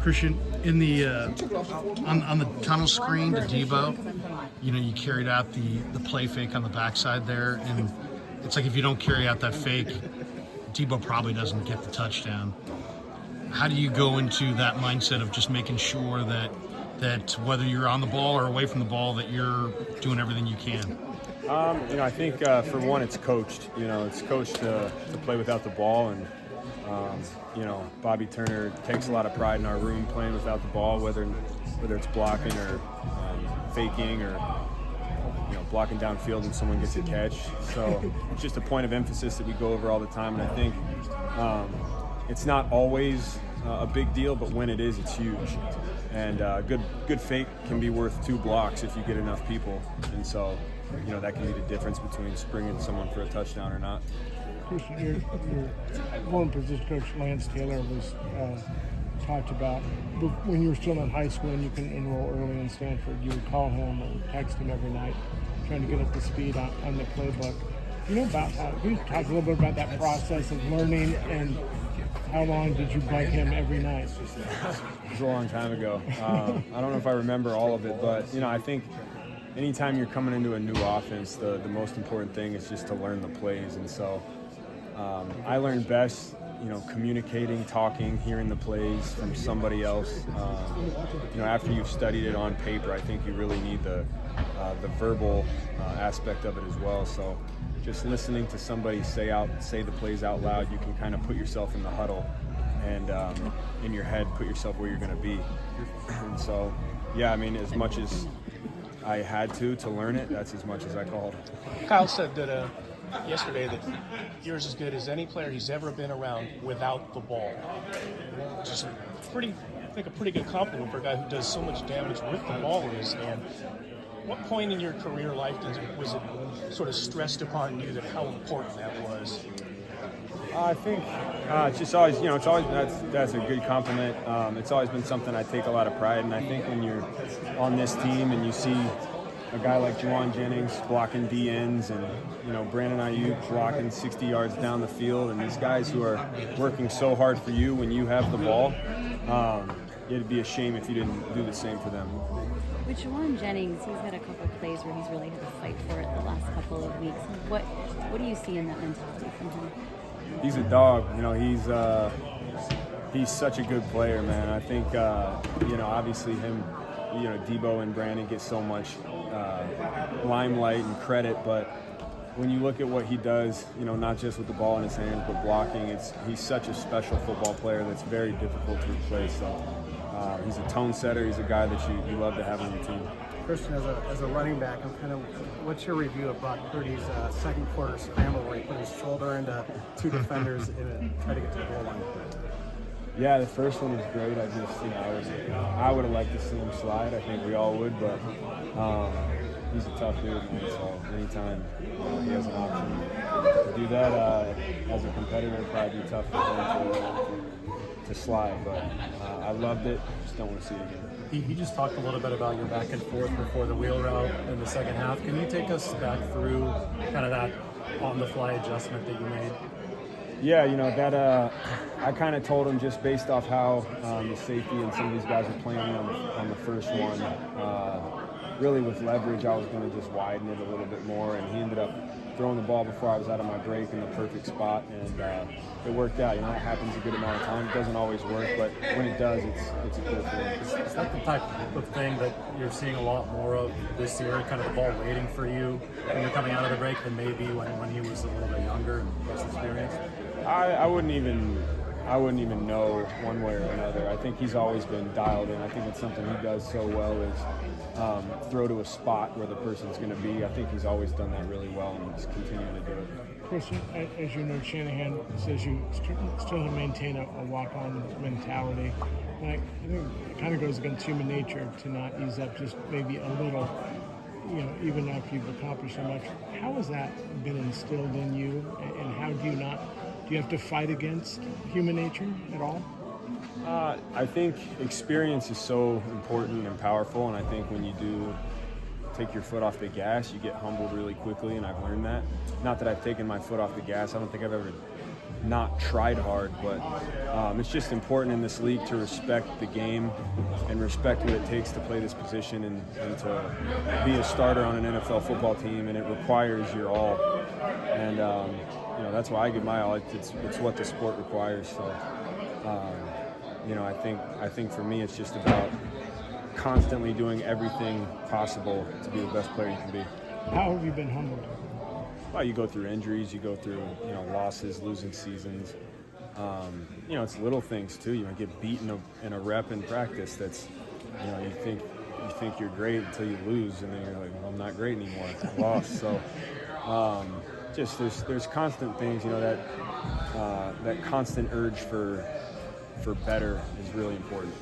Christian, in the on the tunnel screen to Debo, you carried out the play fake on the backside there, and it's like if you don't carry out that fake, Debo probably doesn't get the touchdown. How do you go into that mindset of just making sure that whether you're on the ball or away from the ball, that you're doing everything you can? I think for one, it's coached. It's coached to play without the ball, and Bobby Turner takes a lot of pride in our room playing without the ball, whether it's blocking or faking or blocking downfield and someone gets a catch. So it's just a point of emphasis that we go over all the time, and I think it's not always a big deal, but when it is, it's huge. And good fake can be worth 2 blocks if you get enough people, and so that can be the difference between springing someone for a touchdown or not. Christian, your former position coach Lance Taylor was talked about when you were still in high school and you couldn't enroll early in Stanford, you would call him or text him every night trying to get up to speed on the playbook. Can you talk a little bit about that process of learning, and how long did you bug him every night? It was a long time ago. I don't know if I remember all of it, but I think anytime you're coming into a new offense, the most important thing is just to learn the plays. And so I learned best, communicating, talking, hearing the plays from somebody else. After you've studied it on paper, I think you really need the verbal aspect of it as well. So just listening to somebody say the plays out loud, you can kind of put yourself in the huddle and in your head put yourself where you're going to be. And so, as much as I had to learn it, that's as much as I called. Kyle said that yesterday that you're as good as any player he's ever been around without the ball. Just a pretty good compliment for a guy who does so much damage with the ball in his hand. What point in your career life was it sort of stressed upon you that how important that was? I think it's just always, that's a good compliment. It's always been something I take a lot of pride in. I think when you're on this team and you see a guy like Juwan Jennings blocking DNs and, Brandon Ayuk blocking 60 yards down the field, and these guys who are working so hard for you when you have the ball, it'd be a shame if you didn't do the same for them. With Juwan Jennings, he's had a couple of plays where he's really had to fight for it the last couple of weeks. What do you see in that mentality from him? He's a dog. He's such a good player, man. I think, obviously him, Debo and Brandon get so much limelight and credit, but when you look at what he does, not just with the ball in his hands, but blocking, he's such a special football player that's very difficult to replace. So he's a tone setter. He's a guy that you love to have on your team. Christian, as a running back, what's your review of Brock Purdy's second quarter scramble where he put his shoulder into 2 defenders and tried to get to the goal line? Yeah, the first one was great. I would have liked to see him slide. I think we all would, but he's a tough dude, man. So anytime he has an option to do that, as a competitor, it'd probably be tough for him to slide. But I loved it. Just don't want to see it again. He just talked a little bit about your back and forth before the wheel route in the second half. Can you take us back through kind of that on-the-fly adjustment that you made? Yeah, I kind of told him just based off how the safety and some of these guys were playing on the first one. Really with leverage, I was going to just widen it a little bit more, and he ended up throwing the ball before I was out of my break in the perfect spot, and it worked out. It happens a good amount of time. It doesn't always work, but when it does, it's a cool feeling. Is that the type of thing that you're seeing a lot more of this year, kind of the ball waiting for you when you're coming out of the break than maybe when he was a little bit younger and less experienced? I wouldn't even know one way or another. I think he's always been dialed in. I think it's something he does so well is throw to a spot where the person's going to be. I think he's always done that really well, and he's continuing to do it. Christian, as you know, Shanahan says you still maintain a walk-on mentality. And I think it kind of goes against human nature to not ease up just maybe a little, even after you've accomplished so much. How has that been instilled in you, and how do you have to fight against human nature at all? I think experience is so important and powerful, and I think when you do take your foot off the gas, you get humbled really quickly, and I've learned that. Not that I've taken my foot off the gas. I don't think I've ever not tried hard, but it's just important in this league to respect the game and respect what it takes to play this position and to be a starter on an NFL football team, and it requires your all. And that's why I give my all. It's what the sport requires. So I think for me it's just about constantly doing everything possible to be the best player you can be. How have you been humbled? Well, you go through injuries, you go through losses, losing seasons. It's little things too. You might get beaten in a rep in practice. That's you think you're great until you lose, and then you're like, well, I'm not great anymore. I lost. So just there's constant things. That constant urge for better is really important.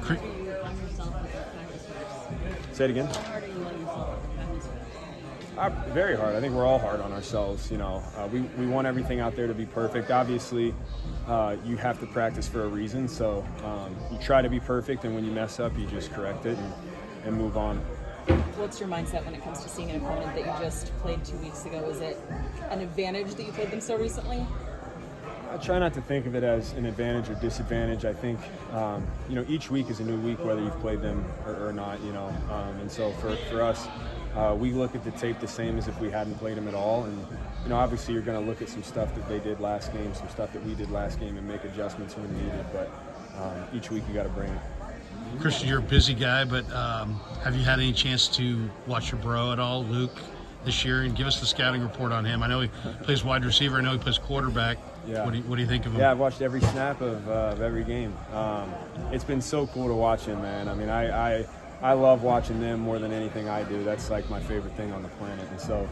How hard are you on yourself with the practice reps? Say it again. How hard are you on yourself with the practice reps? Very hard. I think we're all hard on ourselves. We want everything out there to be perfect. Obviously, you have to practice for a reason. So you try to be perfect, and when you mess up, you just correct it and move on. What's your mindset when it comes to seeing an opponent that you just played 2 weeks ago? Is it an advantage that you played them so recently? I try not to think of it as an advantage or disadvantage. I think, each week is a new week, whether you've played them or not, and so for us, we look at the tape the same as if we hadn't played them at all. And, obviously you're going to look at some stuff that they did last game, some stuff that we did last game, and make adjustments when needed. But each week you got to bring it. Christian, you're a busy guy, but have you had any chance to watch your bro at all, Luke, this year? And give us the scouting report on him. I know he plays wide receiver. I know he plays quarterback. Yeah. What do you think of him? Yeah, I've watched every snap of every game. It's been so cool to watch him, man. I mean, I love watching them more than anything I do. That's like my favorite thing on the planet. And so,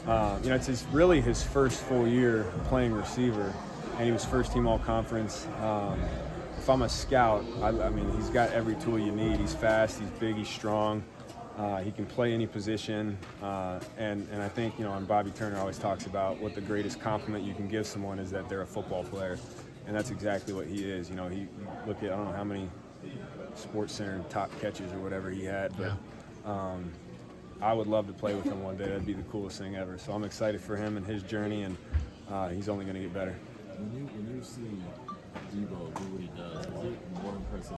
it's really his first full year playing receiver, and he was first team all conference. If I'm a scout, I mean, he's got every tool you need. He's fast, he's big, he's strong. He can play any position, and I think, and Bobby Turner always talks about what the greatest compliment you can give someone is that they're a football player, and that's exactly what he is. He look at, I don't know how many Sports Center top catches or whatever he had, but I would love to play with him one day. That'd be the coolest thing ever. So I'm excited for him and his journey, and he's only going to get better. When you see Debo do what he does, is it more impressive